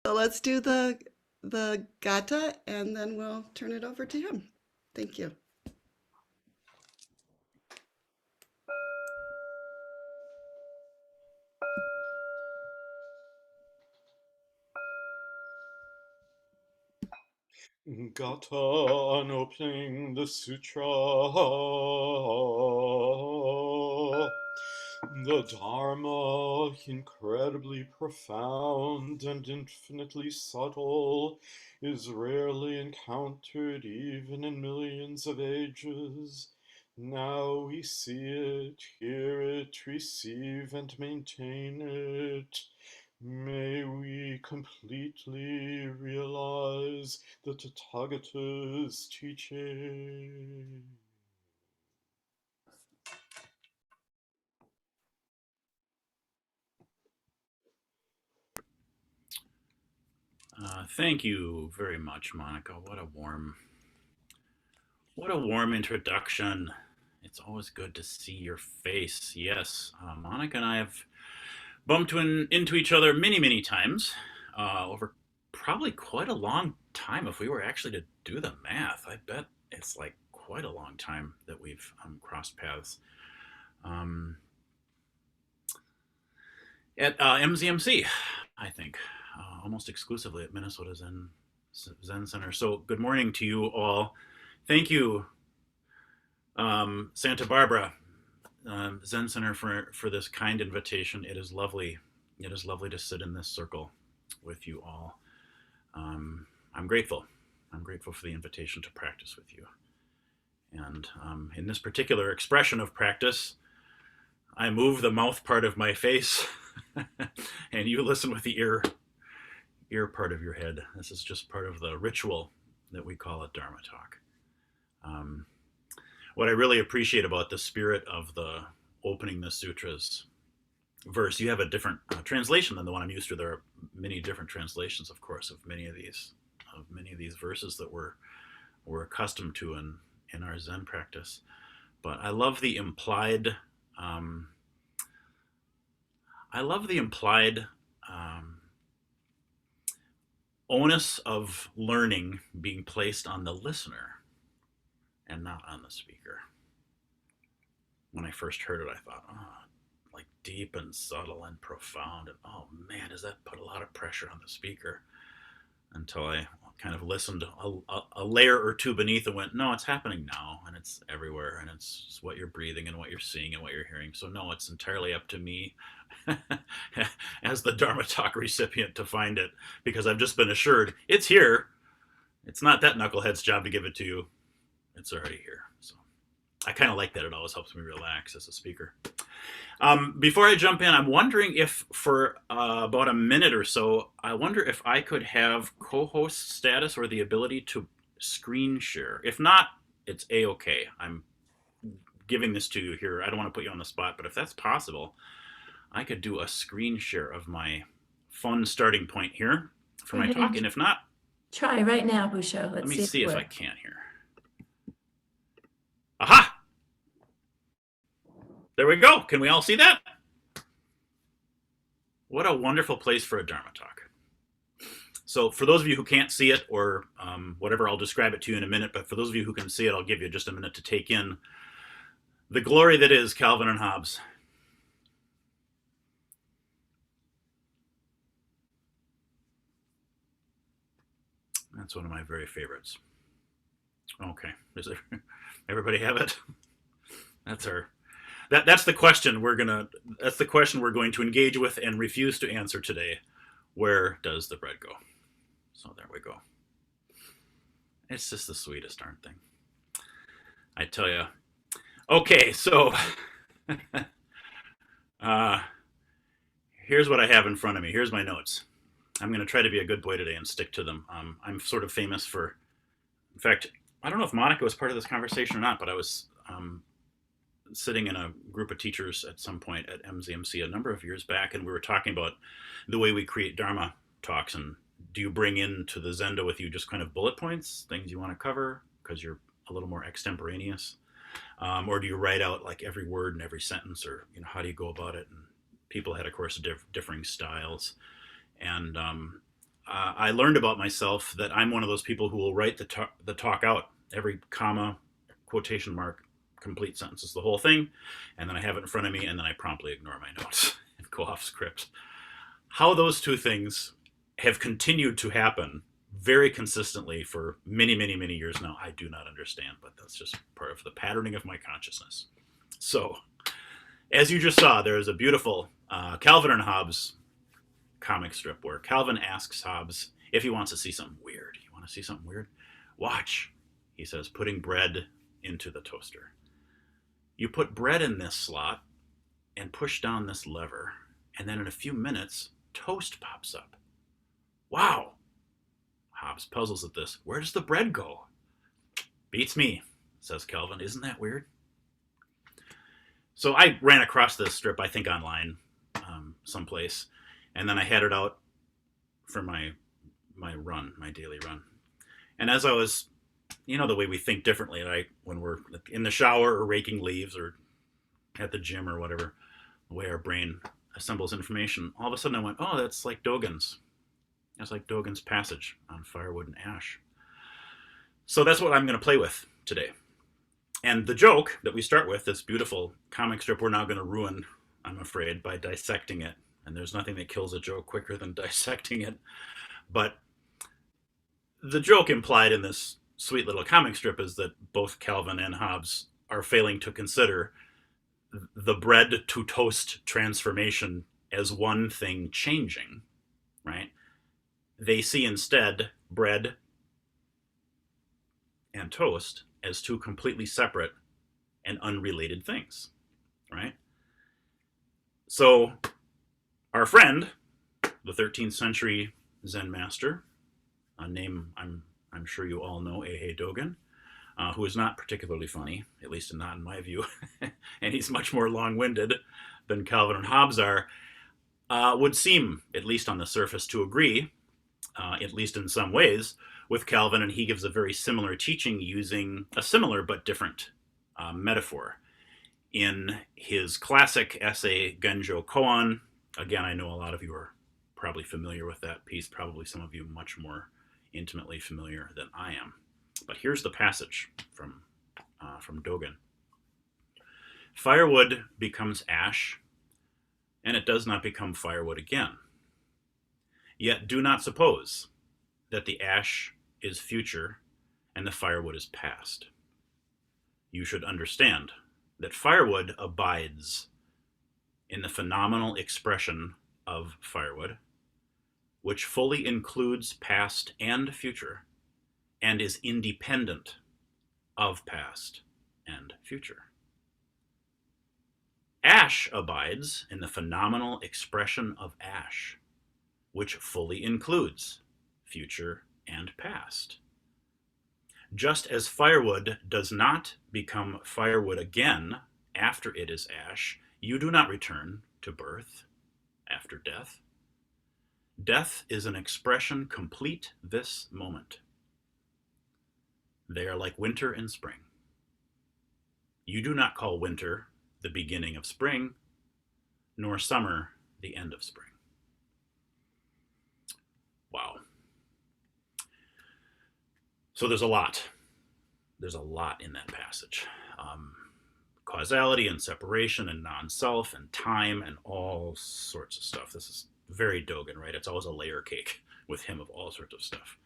So let's do the gata and then we'll turn it over to him. Thank you. Gata on opening the sutra. The Dharma, incredibly profound and infinitely subtle, is rarely encountered even in millions of ages. Now we see it, hear it, receive and maintain it. May we completely realize the Tathagata's teaching. Thank you very much, Monica. What a warm introduction. It's always good to see your face. Yes, Monica and I have bumped into each other many times over probably quite a long time. If we were actually to do the math, I bet it's like quite a long time that we've crossed paths. At MZMC, I think, almost exclusively at Minnesota Zen Center. So good morning to you all. Thank you, Santa Barbara Zen Center, for this kind invitation. It is lovely. It is lovely to sit in this circle with you all. I'm grateful. I'm grateful for the invitation to practice with you. And in this particular expression of practice, I move the mouth part of my face and you listen with the ear part of your head. This is just part of the ritual that we call a Dharma talk. What I really appreciate about the spirit of the opening the sutras verse, you have a different translation than the one I'm used to. There are many different translations, of course, of many of these verses that we're accustomed to in our Zen practice. But I love the implied onus of learning being placed on the listener and not on the speaker. When I first heard it, I thought, oh, like deep and subtle and profound. And oh man, does that put a lot of pressure on the speaker? Until I kind of listened a layer or two beneath and went, no, it's happening now, and it's everywhere, and it's what you're breathing and what you're seeing and what you're hearing. So no, it's entirely up to me as the Dharma talk recipient to find it, because I've just been assured it's here. It's not that knucklehead's job to give it to you. It's already here. So I kind of like that. It always helps me relax as a speaker. Before I jump in, I'm wondering if for about a minute or so, I wonder if I could have co-host status or the ability to screen share. If not, it's A-okay. I'm giving this to you here. I don't want to put you on the spot, but if that's possible, I could do a screen share of my fun starting point here for my talk. And if not, try right now, Busho. Let me see if I can here. Aha! There we go. Can we all see that? What a wonderful place for a Dharma talk. So for those of you who can't see it, or whatever, I'll describe it to you in a minute, but for those of you who can see it, I'll give you just a minute to take in the glory that is Calvin and Hobbes. That's one of my very favorites. Okay, does everybody have it? That's the question we're going to engage with and refuse to answer today. Where does the bread go? So there we go. It's just the sweetest darn thing, I tell you. Okay, so here's what I have in front of me. Here's my notes. I'm going to try to be a good boy today and stick to them. I'm sort of famous for, in fact, I don't know if Monica was part of this conversation or not, but I was sitting in a group of teachers at some point at MZMC a number of years back, and we were talking about the way we create Dharma talks. And do you bring into the Zendo with you just kind of bullet points, things you want to cover because you're a little more extemporaneous, or do you write out like every word and every sentence, or how do you go about it? And people had, of course, differing styles. And I learned about myself that I'm one of those people who will write the talk out, every comma, quotation mark, complete sentences, the whole thing, and then I have it in front of me, and then I promptly ignore my notes and go off script. How those two things have continued to happen very consistently for many, many, many years now, I do not understand, but that's just part of the patterning of my consciousness. So, as you just saw, there is a beautiful Calvin and Hobbes comic strip where Calvin asks Hobbes if he wants to see something weird. You want to see something weird? Watch, he says, putting bread into the toaster. You put bread in this slot and push down this lever, and then in a few minutes, toast pops up. Wow! Hobbes puzzles at this. Where does the bread go? Beats me, says Calvin. Isn't that weird? So I ran across this strip, I think online, someplace, and then I had it out for my run, my daily run. And as I was, you know, the way we think differently, right? When we're in the shower or raking leaves or at the gym or whatever, the way our brain assembles information, all of a sudden I went, oh, that's like Dogen's. That's like Dogen's passage on firewood and ash. So that's what I'm going to play with today. And the joke that we start with, this beautiful comic strip, we're now going to ruin, I'm afraid, by dissecting it. And there's nothing that kills a joke quicker than dissecting it. But the joke implied in this sweet little comic strip is that both Calvin and Hobbes are failing to consider the bread to toast transformation as one thing changing, right? They see instead bread and toast as two completely separate and unrelated things, right? So our friend, the 13th century Zen master, a name I'm sure you all know, Eihei Dogen, who is not particularly funny, at least not in my view, and he's much more long-winded than Calvin and Hobbes are, would seem, at least on the surface, to agree, at least in some ways, with Calvin, and he gives a very similar teaching using a similar but different metaphor. In his classic essay, Genjo Koan, again, I know a lot of you are probably familiar with that piece, probably some of you much more intimately familiar than I am. But here's the passage from Dogen. Firewood becomes ash, and it does not become firewood again. Yet do not suppose that the ash is future and the firewood is past. You should understand that firewood abides in the phenomenal expression of firewood, which fully includes past and future, and is independent of past and future. Ash abides in the phenomenal expression of ash, which fully includes future and past. Just as firewood does not become firewood again after it is ash, you do not return to birth after death. Death is an expression complete this moment. They are like winter and spring. You do not call winter the beginning of spring, nor summer the end of spring. Wow. So there's a lot. There's a lot in that passage. Causality and separation and non-self and time and all sorts of stuff. This is very Dogen, right? It's always a layer cake with him of all sorts of stuff.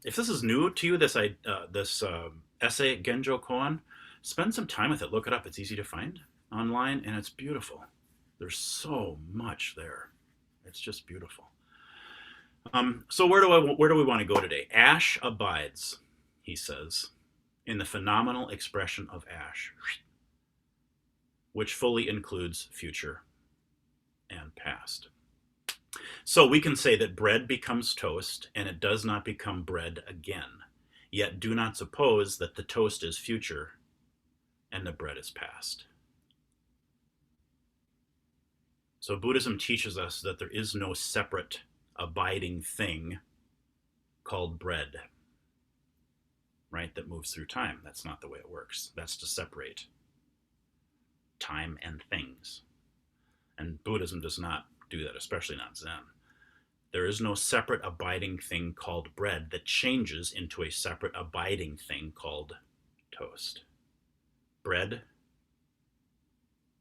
If this is new to you, this essay, Genjo Koan, spend some time with it. Look it up. It's easy to find online, and it's beautiful. There's so much there. It's just beautiful. So where do we want to go today? Ash abides, he says, in the phenomenal expression of ash, which fully includes future and past. So we can say that bread becomes toast, and it does not become bread again. Yet do not suppose that the toast is future and the bread is past. So Buddhism teaches us that there is no separate abiding thing called bread, right, that moves through time. That's not the way it works. That's to separate time and things. And Buddhism does not do that, especially not Zen. There is no separate abiding thing called bread that changes into a separate abiding thing called toast. Bread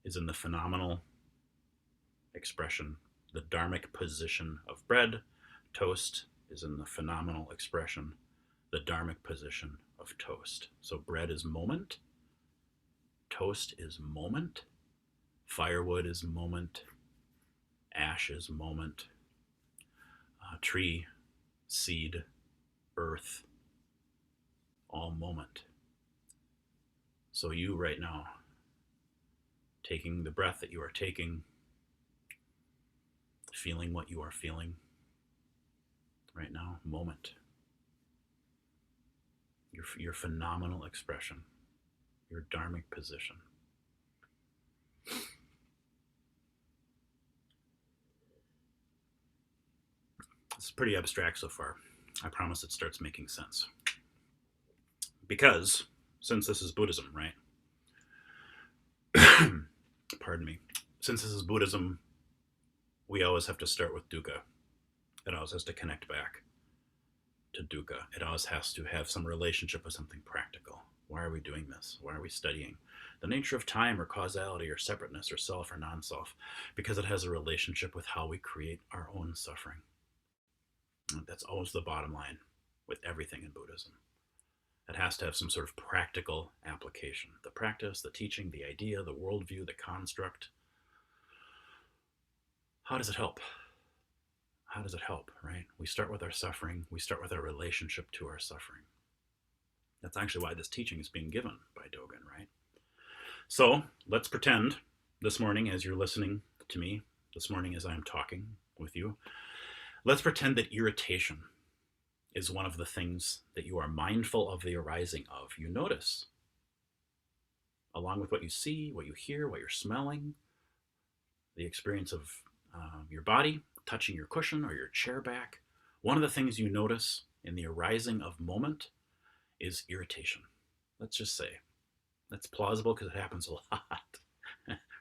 is in the phenomenal expression, the dharmic position of bread. Toast is in the phenomenal expression, the dharmic position of toast. So bread is moment, toast is moment, firewood is moment, ash is moment, tree, seed, earth, all moment. So you right now, taking the breath that you are taking, feeling what you are feeling right now, moment. Your phenomenal expression, your dharmic position. It's pretty abstract so far. I promise it starts making sense. Because, since this is Buddhism, right? Pardon me. Since this is Buddhism, we always have to start with dukkha. It always has to connect back to dukkha. It always has to have some relationship with something practical. Why are we doing this? Why are we studying the nature of time or causality or separateness or self or non-self? Because it has a relationship with how we create our own suffering. That's always the bottom line with everything in Buddhism. It has to have some sort of practical application. The practice, the teaching, the idea, the worldview, the construct. How does it help? How does it help, right? We start with our suffering. We start with our relationship to our suffering. That's actually why this teaching is being given by Dogen, right? So let's pretend this morning as you're listening to me, this morning as I'm talking with you, let's pretend that irritation is one of the things that you are mindful of the arising of. You notice, along with what you see, what you hear, what you're smelling, the experience of your body, touching your cushion or your chair back. One of the things you notice in the arising of moment is irritation. Let's just say that's plausible because it happens a lot,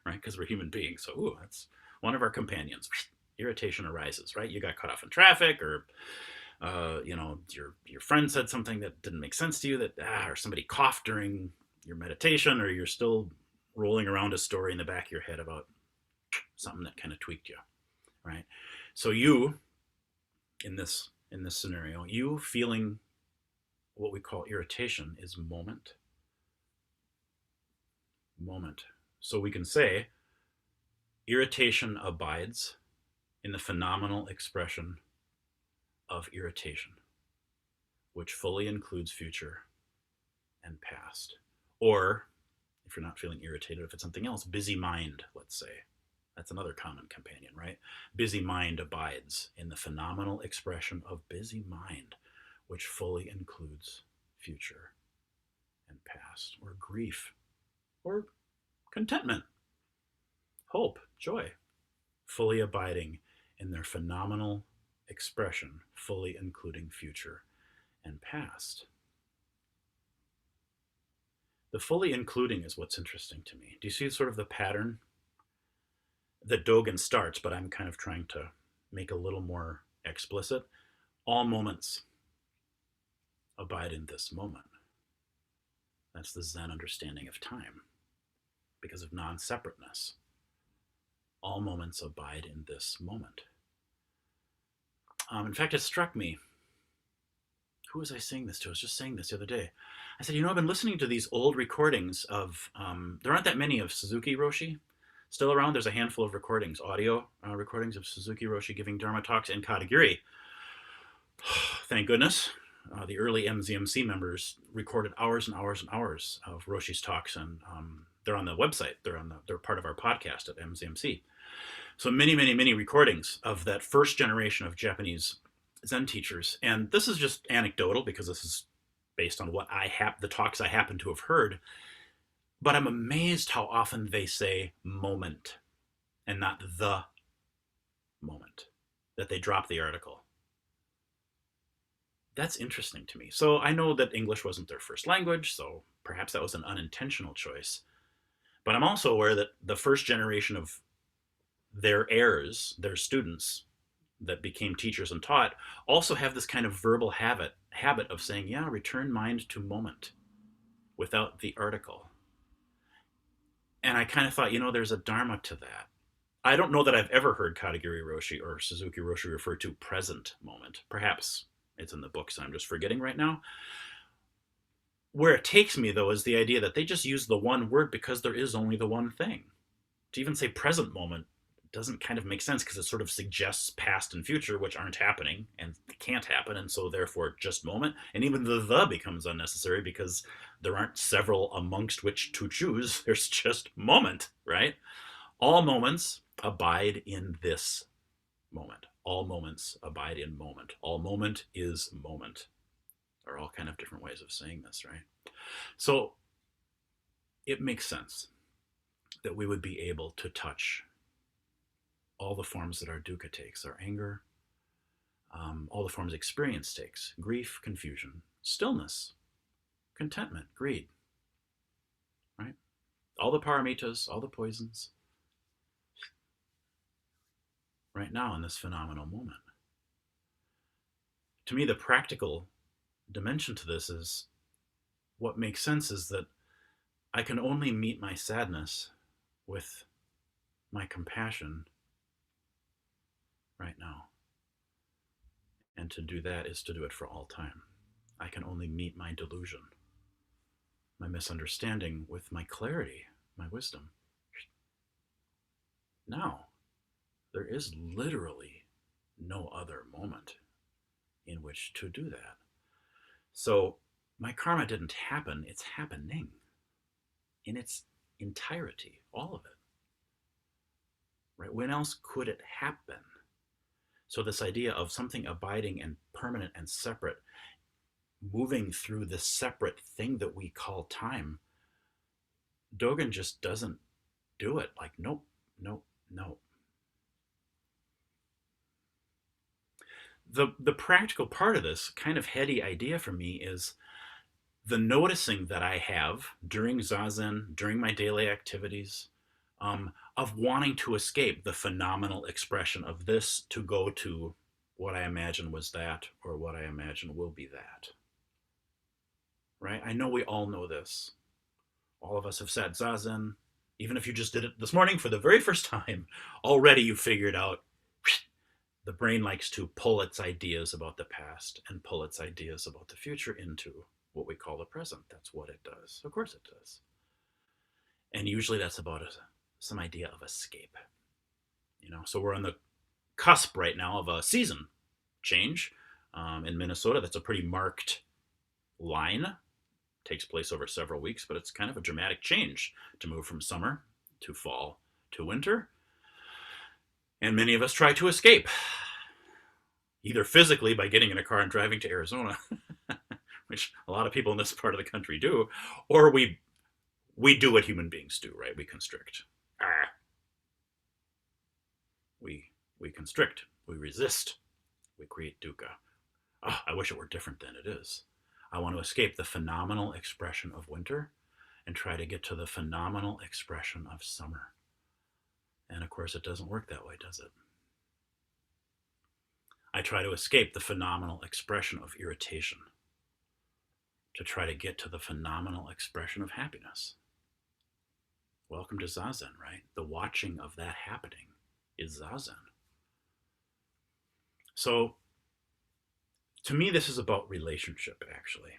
right? Because we're human beings. So, that's one of our companions. Irritation arises, right? You got caught off in traffic, or your friend said something that didn't make sense to you, or somebody coughed during your meditation, or you're still rolling around a story in the back of your head about something that kind of tweaked you, right? So you, in this scenario, you feeling what we call irritation is moment. So we can say irritation abides in the phenomenal expression of irritation, which fully includes future and past. Or, if you're not feeling irritated, if it's something else, busy mind, let's say. That's another common companion, right? Busy mind abides in the phenomenal expression of busy mind, which fully includes future and past, or grief, or contentment, hope, joy, fully abiding in their phenomenal expression, fully including future and past. The fully including is what's interesting to me. Do you see sort of the pattern that Dogen starts, but I'm kind of trying to make a little more explicit? All moments abide in this moment. That's the Zen understanding of time, because of non-separateness. All moments abide in this moment. In fact, it struck me. Who was I saying this to? I was just saying this the other day. I said, I've been listening to these old recordings of, there aren't that many of Suzuki Roshi still around. There's a handful of recordings, audio recordings of Suzuki Roshi giving Dharma talks in Katagiri. Thank goodness. The early MZMC members recorded hours and hours and hours of Roshi's talks, and they're on the website. They're part of our podcast at MZMC. So many, many, many recordings of that first generation of Japanese Zen teachers. And this is just anecdotal because this is based on what the talks I happen to have heard. But I'm amazed how often they say moment and not the moment, that they drop the article. That's interesting to me. So I know that English wasn't their first language, so perhaps that was an unintentional choice. But I'm also aware that the first generation of their heirs, their students, that became teachers and taught also have this kind of verbal habit of saying, yeah, return mind to moment without the article. And I kind of thought, there's a dharma to that. I don't know that I've ever heard Katagiri Roshi or Suzuki Roshi refer to present moment. Perhaps it's in the books I'm just forgetting right now. Where it takes me, though, is the idea that they just use the one word because there is only the one thing. To even say present moment doesn't kind of make sense because it sort of suggests past and future, which aren't happening and can't happen, and so therefore just moment. And even the becomes unnecessary because there aren't several amongst which to choose. There's just moment, right? All moments abide in this moment. All moments abide in moment. All moment is moment. Are all kind of different ways of saying this, right? So it makes sense that we would be able to touch all the forms that our dukkha takes, our anger, all the forms experience takes, grief, confusion, stillness, contentment, greed, right? All the paramitas, all the poisons, right now in this phenomenal moment. To me, the practical dimension to this is what makes sense is that I can only meet my sadness with my compassion right now. And to do that is to do it for all time. I can only meet my delusion, my misunderstanding with my clarity, my wisdom. Now, there is literally no other moment in which to do that. So my karma didn't happen, it's happening in its entirety, all of it. Right? When else could it happen? So this idea of something abiding and permanent and separate, moving through this separate thing that we call time, Dogen just doesn't do it. Like, nope, nope, nope. The practical part of this kind of heady idea for me is the noticing that I have during Zazen, during my daily activities, of wanting to escape the phenomenal expression of this to go to what I imagine was that, or what I imagine will be that. Right? I know we all know this. All of us have sat Zazen. Even if you just did it this morning for the very first time, already you figured out the brain likes to pull its ideas about the past and pull its ideas about the future into what we call the present. That's what it does. Of course it does. And usually that's about some idea of escape. So we're on the cusp right now of a season change. In Minnesota, that's a pretty marked line. Takes place over several weeks, but it's kind of a dramatic change to move from summer to fall to winter. And many of us try to escape, either physically by getting in a car and driving to Arizona, which a lot of people in this part of the country do, or we do what human beings do, right? We constrict. We constrict, we resist, we create dukkha. I wish it were different than it is. I want to escape the phenomenal expression of winter and try to get to the phenomenal expression of summer. And of course, it doesn't work that way, does it? I try to escape the phenomenal expression of irritation to try to get to the phenomenal expression of happiness. Welcome to Zazen, right? The watching of that happening is Zazen. So, to me, this is about relationship, actually.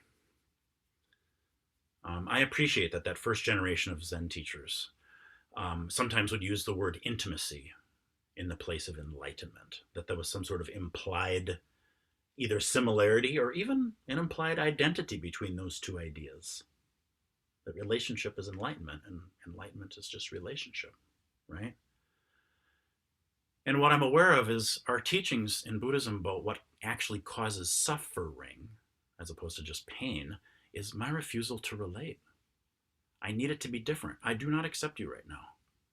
I appreciate that first generation of Zen teachers sometimes would use the word intimacy in the place of enlightenment, that there was some sort of implied either similarity or even an implied identity between those two ideas. That relationship is enlightenment and enlightenment is just relationship, right? And what I'm aware of is our teachings in Buddhism about what actually causes suffering, as opposed to just pain, is my refusal to relate. I need it to be different. I do not accept you right now.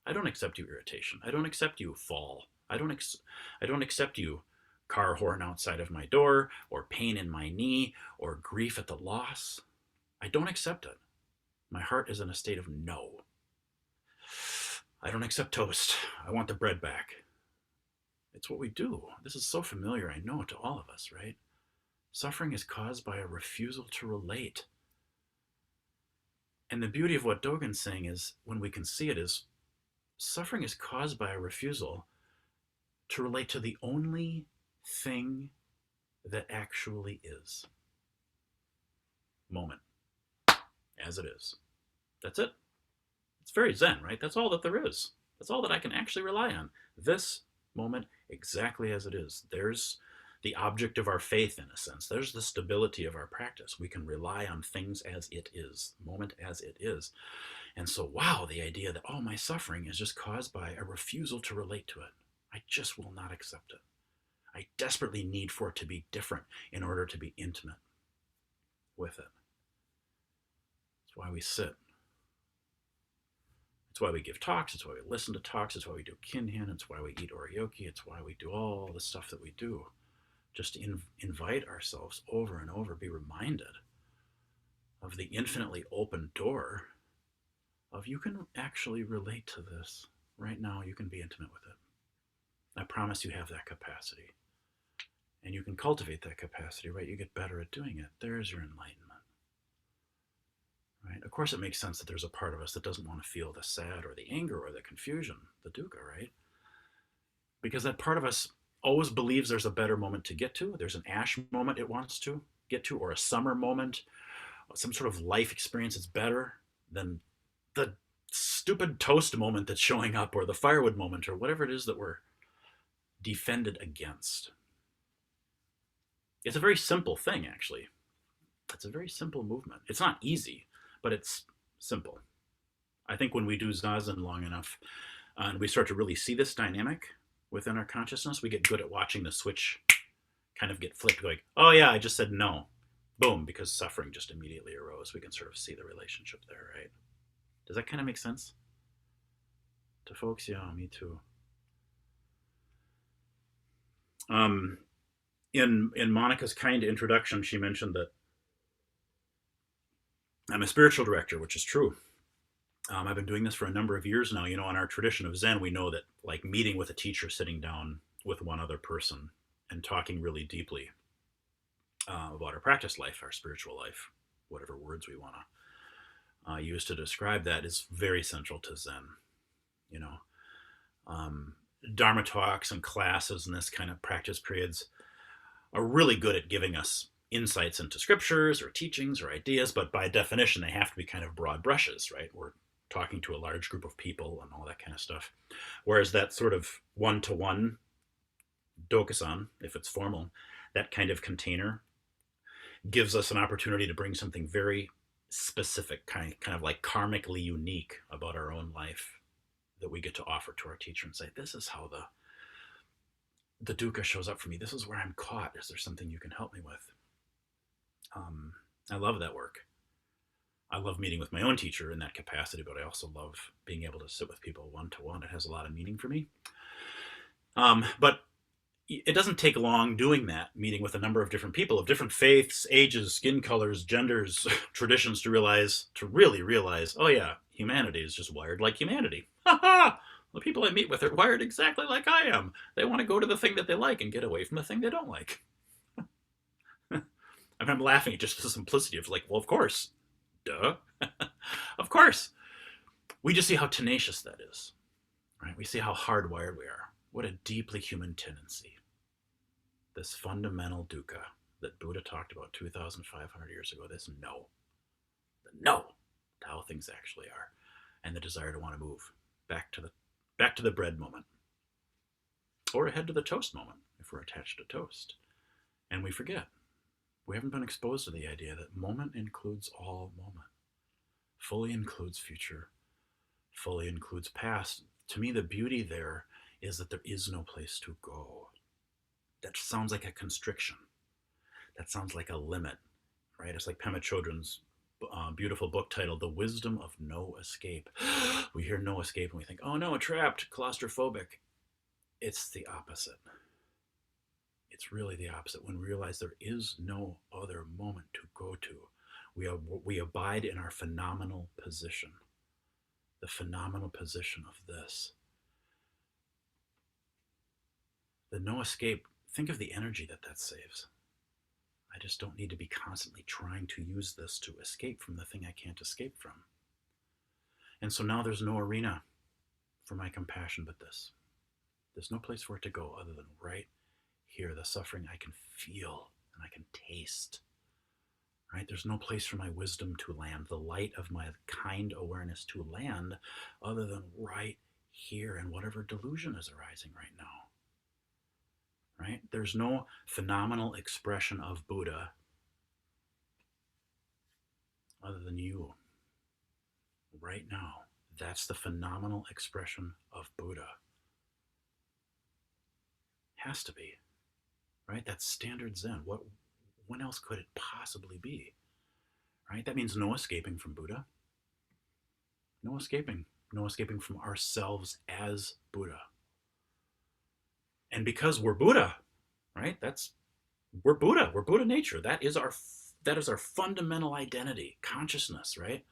I don't accept you irritation. I don't accept you fall. I don't accept you car horn outside of my door, or pain in my knee, or grief at the loss. I don't accept it. My heart is in a state of no. I don't accept toast. I want the bread back. It's what we do. This is so familiar, I know, to all of us, right? Suffering is caused by a refusal to relate. And the beauty of what Dogen's saying is, when we can see it, is suffering is caused by a refusal to relate to the only thing that actually is. Moment. As it is. That's it. It's very Zen, right? That's all that there is. That's all that I can actually rely on. This moment exactly as it is. There's the object of our faith, in a sense. There's the stability of our practice. We can rely on things as it is, moment as it is. And so, wow, the idea that, oh, my suffering is just caused by a refusal to relate to it. I just will not accept it. I desperately need for it to be different in order to be intimate with it. That's why we sit. It's why we give talks. It's why we listen to talks. It's why we do kinhin. It's why we eat oryoki. It's why we do all the stuff that we do. Just to invite ourselves over and over, be reminded of the infinitely open door of you can actually relate to this. Right now, you can be intimate with it. I promise you have that capacity. And you can cultivate that capacity, right? You get better at doing it. There's your enlightenment. Right? Of course, it makes sense that there's a part of us that doesn't want to feel the sad or the anger or the confusion, the dukkha, right? Because that part of us always believes there's a better moment to get to. There's an ash moment it wants to get to, or a summer moment, or some sort of life experience that's better than the stupid toast moment that's showing up, or the firewood moment, or whatever it is that we're defended against. It's a very simple thing, actually. It's a very simple movement. It's not easy, but it's simple. I think when we do Zazen long enough, and we start to really see this dynamic within our consciousness, we get good at watching the switch kind of get flipped, going, oh yeah, I just said no. Boom, because suffering just immediately arose. We can sort of see the relationship there, right? Does that kind of make sense to folks? Yeah, me too. In Monica's kind introduction, she mentioned that I'm a spiritual director, which is true. I've been doing this for a number of years now. You know, in our tradition of Zen, we know that like meeting with a teacher, sitting down with one other person and talking really deeply about our practice life, our spiritual life, whatever words we want to use to describe that, is very central to Zen. You know, Dharma talks and classes and this kind of practice periods are really good at giving us insights into scriptures or teachings or ideas, but by definition, they have to be kind of broad brushes, right? We're talking to a large group of people and all that kind of stuff. Whereas that sort of one-to-one dokusan, if it's formal, that kind of container gives us an opportunity to bring something very specific, kind of like karmically unique about our own life that we get to offer to our teacher and say, this is how the dukkha shows up for me. This is where I'm caught. Is there something you can help me with? I love that work. I love meeting with my own teacher in that capacity, but I also love being able to sit with people one-to-one. It has a lot of meaning for me. But it doesn't take long doing that, meeting with a number of different people of different faiths, ages, skin colors, genders, traditions, to really realize, oh yeah, humanity is just wired like humanity. The people I meet with are wired exactly like I am. They want to go to the thing that they like and get away from the thing they don't like. I'm laughing at just the simplicity of like, well, of course. Duh. Of course. We just see how tenacious that is. Right? We see how hardwired we are. What a deeply human tendency. This fundamental dukkha that Buddha talked about 2,500 years ago, this no. The no to how things actually are. And the desire to want to move back to the bread moment. Or ahead to the toast moment, if we're attached to toast. And we forget. We haven't been exposed to the idea that moment includes all moment. Fully includes future. Fully includes past. To me, the beauty there is that there is no place to go. That sounds like a constriction. That sounds like a limit, right? It's like Pema Chodron's beautiful book titled The Wisdom of No Escape. We hear no escape and we think, oh no, trapped, claustrophobic. It's the opposite. It's really the opposite. When we realize there is no other moment to go to, we abide in our phenomenal position. The phenomenal position of this. the no escape, think of the energy that saves. I just don't need to be constantly trying to use this to escape from the thing I can't escape from. And so now there's no arena for my compassion but this. There's no place for it to go other than right here, the suffering I can feel and I can taste. Right? There's no place for my wisdom to land, the light of my kind awareness to land, other than right here in whatever delusion is arising right now. Right? There's no phenomenal expression of Buddha other than you. Right now, that's the phenomenal expression of Buddha. Has to be. Right? That's standard Zen. When else could it possibly be? Right? That means no escaping from Buddha. No escaping. No escaping from ourselves as Buddha. And because we're Buddha, right? We're Buddha. We're Buddha nature. That is our fundamental identity, consciousness, right?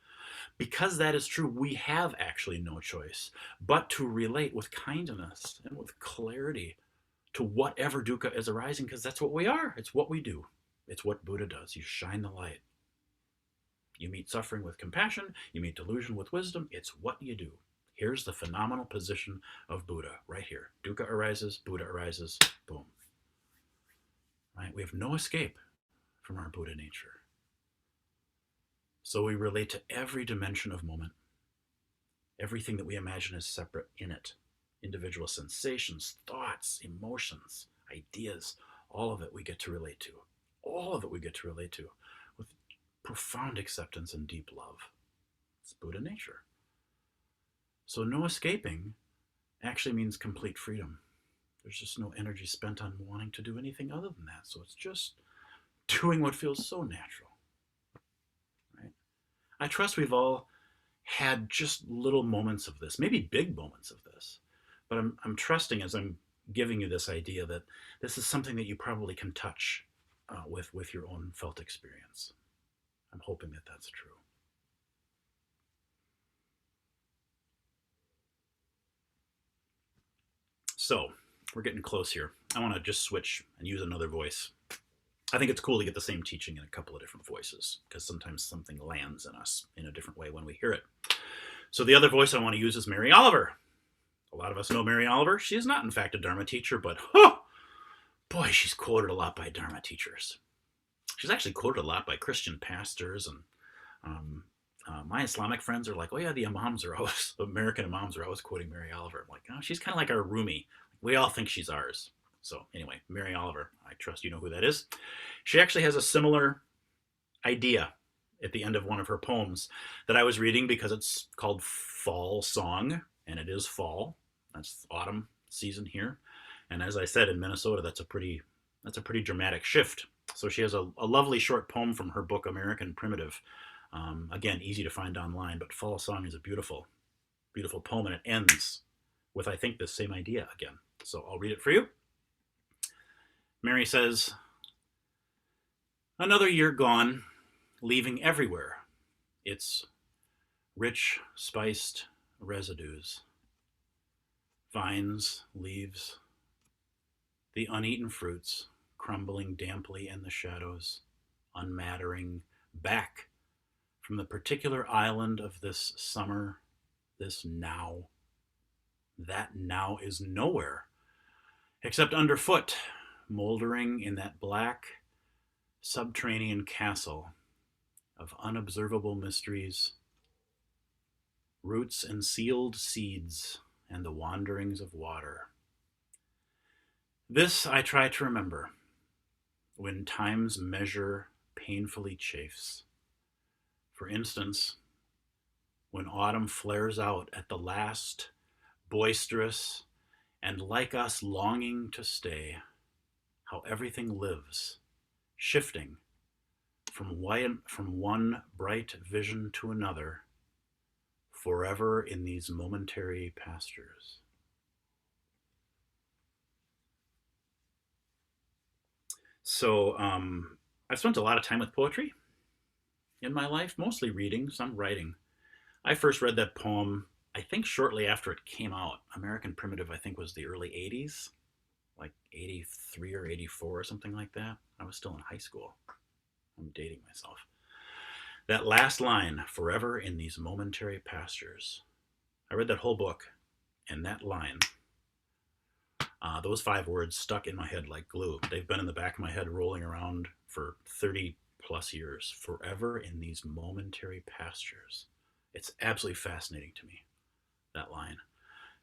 Because that is true, we have actually no choice but to relate with kindness and with clarity to whatever dukkha is arising, because that's what we are. It's what we do. It's what Buddha does. You shine the light. You meet suffering with compassion. You meet delusion with wisdom. It's what you do. Here's the phenomenal position of Buddha right here. Dukkha arises, Buddha arises, boom. Right? We have no escape from our Buddha nature. So we relate to every dimension of moment, everything that we imagine is separate in it. Individual sensations, thoughts, emotions, ideas, all of it we get to relate to. All of it we get to relate to with profound acceptance and deep love. It's Buddha nature. So no escaping actually means complete freedom. There's just no energy spent on wanting to do anything other than that. So it's just doing what feels so natural. Right? I trust we've all had just little moments of this, maybe big moments of this. But I'm trusting as I'm giving you this idea that this is something that you probably can touch with your own felt experience. I'm hoping that that's true. So we're getting close here. I want to just switch and use another voice. I think it's cool to get the same teaching in a couple of different voices because sometimes something lands in us in a different way when we hear it. So the other voice I want to use is Mary Oliver. A lot of us know Mary Oliver. She is not, in fact, a Dharma teacher, but boy, she's quoted a lot by Dharma teachers. She's actually quoted a lot by Christian pastors, and my Islamic friends are like, oh yeah, the American imams are always quoting Mary Oliver. I'm like, oh, she's kind of like our Rumi. We all think she's ours. So anyway, Mary Oliver, I trust you know who that is. She actually has a similar idea at the end of one of her poems that I was reading because it's called Fall Song, and it is fall. That's autumn season here. And as I said, in Minnesota, that's a pretty dramatic shift. So she has a lovely short poem from her book, American Primitive. Again, easy to find online, but Fall Song is a beautiful, beautiful poem, and it ends with, I think, the same idea again. So I'll read it for you. Mary says, another year gone, leaving everywhere its rich, spiced residues, vines, leaves, the uneaten fruits, crumbling damply in the shadows, unmattering back from the particular island of this summer, this now. That now is nowhere, except underfoot, moldering in that black subterranean castle of unobservable mysteries, roots and sealed seeds, and the wanderings of water. This I try to remember when time's measure painfully chafes. For instance, when autumn flares out at the last, boisterous, and like us longing to stay, how everything lives, shifting from one bright vision to another, forever in these momentary pastures. So I've spent a lot of time with poetry in my life, mostly reading, some writing. I first read that poem, I think shortly after it came out. American Primitive, I think, was the early 80s like 83 or 84 or something like that. I was still in high school. I'm dating myself. That last line, forever in these momentary pastures. I read that whole book, and that line, those 5 words stuck in my head like glue. They've been in the back of my head rolling around for 30 plus years. Forever in these momentary pastures. It's absolutely fascinating to me, that line,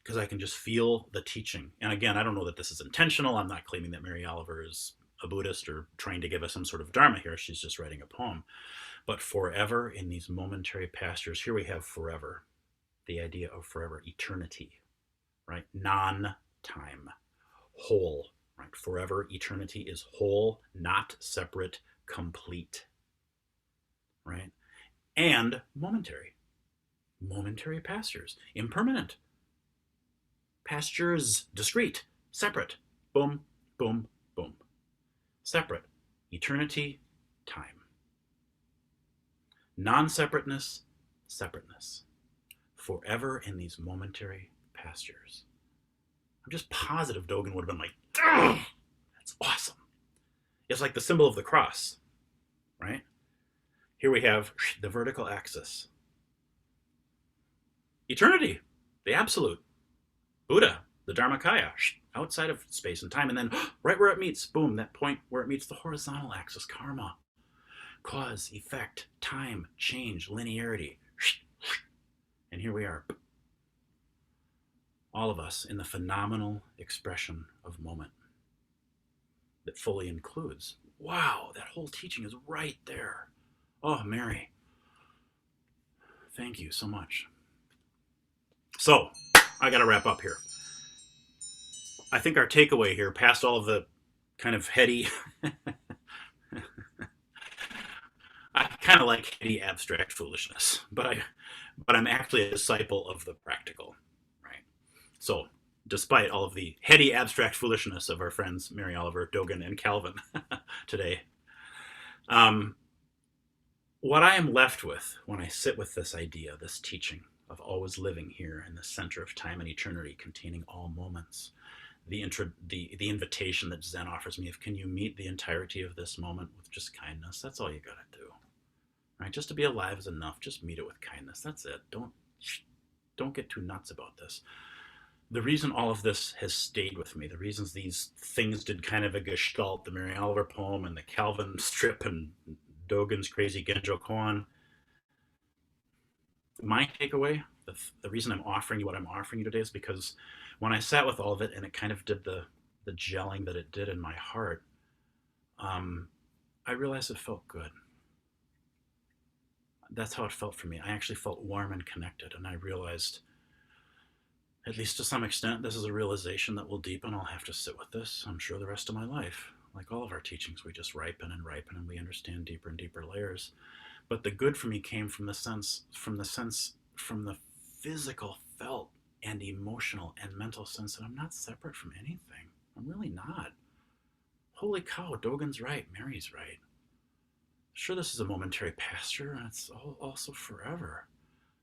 because I can just feel the teaching. And again, I don't know that this is intentional. I'm not claiming that Mary Oliver is a Buddhist or trying to give us some sort of Dharma here. She's just writing a poem. But forever in these momentary pastures, here we have forever, the idea of forever, eternity, right? Non-time, whole, right? Forever, eternity is whole, not separate, complete, right? And momentary pastures, impermanent. Pastures, discrete, separate, boom, boom, boom. Separate, eternity, time. Non-separateness, separateness. Forever in these momentary pastures. I'm just positive Dogen would have been like, that's awesome. It's like the symbol of the cross, right? Here we have the vertical axis. Eternity, the absolute. Buddha, the Dharmakaya, outside of space and time. And then right where it meets, boom, that point where it meets the horizontal axis, karma. Cause, effect, time, change, linearity. And here we are. All of us in the phenomenal expression of moment that fully includes. Wow, that whole teaching is right there. Oh, Mary, thank you so much. So, I got to wrap up here. I think our takeaway here, past all of the kind of heady, I kind of like heady abstract foolishness, but I'm actually a disciple of the practical, right? So, despite all of the heady abstract foolishness of our friends Mary Oliver, Dogen, and Calvin today, what I am left with when I sit with this idea, this teaching of always living here in the center of time and eternity, containing all moments, the invitation that Zen offers me of, can you meet the entirety of this moment with just kindness? That's all you got to do, right? Just to be alive is enough. Just meet it with kindness. That's it. Don't get too nuts about this. The reason all of this has stayed with me, the reasons these things did kind of a gestalt, the Mary Oliver poem and the Calvin strip and Dogen's crazy Genjo Koan, my takeaway, the reason I'm offering you what I'm offering you today is because when I sat with all of it and it kind of did the gelling that it did in my heart, I realized it felt good. That's how it felt for me. I actually felt warm and connected, and I realized, at least to some extent, this is a realization that will deepen. I'll have to sit with this, I'm sure, the rest of my life. Like all of our teachings, we just ripen and ripen, and we understand deeper and deeper layers. But the good for me came from the physical, felt, and emotional and mental sense that I'm not separate from anything. I'm really not. Holy cow, Dogen's right, Mary's right. Sure, this is a momentary pasture, and it's also forever.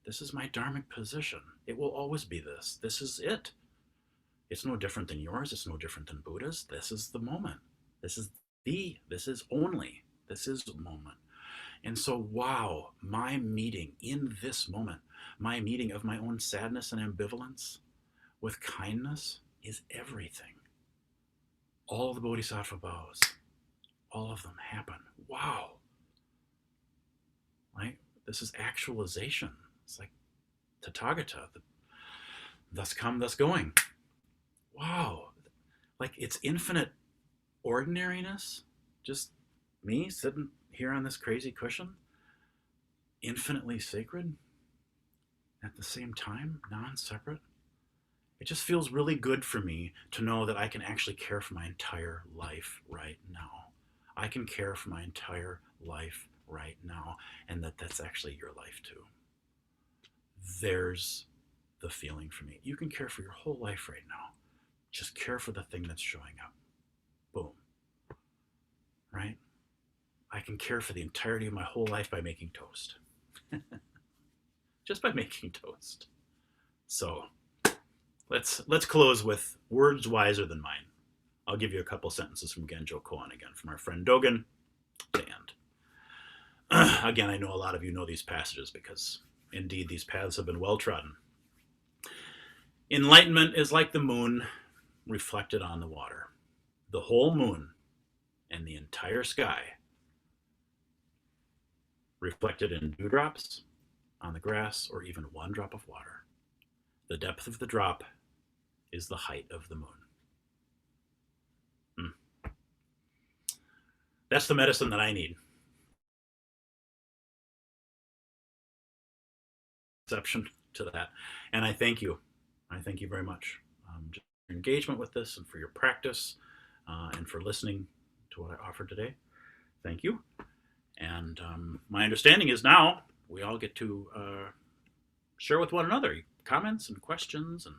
This is my dharmic position. It will always be this. This is it. It's no different than yours. It's no different than Buddha's. This is the moment. This is only. This is the moment. And so, wow, my meeting in this moment, my meeting of my own sadness and ambivalence with kindness is everything. All the Bodhisattva vows, all of them happen. Wow. Right? This is actualization. It's like Tathagata, thus come, thus going. Wow. Like it's infinite ordinariness, just me sitting here on this crazy cushion, infinitely sacred, at the same time, non-separate. It just feels really good for me to know that I can actually care for my entire life right now. I can care for my entire life right now, and that's actually your life too. There's the feeling for me. You can care for your whole life right now. Just care for the thing that's showing up. Boom. Right? I can care for the entirety of my whole life by making toast. Just by making toast. So let's close with words wiser than mine I'll give you a couple sentences from Genjo Koan again, from our friend Dogen to end. Again, I know a lot of you know these passages because indeed these paths have been well trodden. Enlightenment is like the moon reflected on the water. The whole moon and the entire sky reflected in dewdrops on the grass or even one drop of water. The depth of the drop is the height of the moon. That's the medicine that I need. Exception to that. And I thank you. I thank you very much for your engagement with this and for your practice and for listening to what I offered today. Thank you. And my understanding is now we all get to share with one another comments and questions and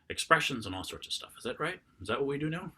expressions and all sorts of stuff. Is that right? Is that what we do now?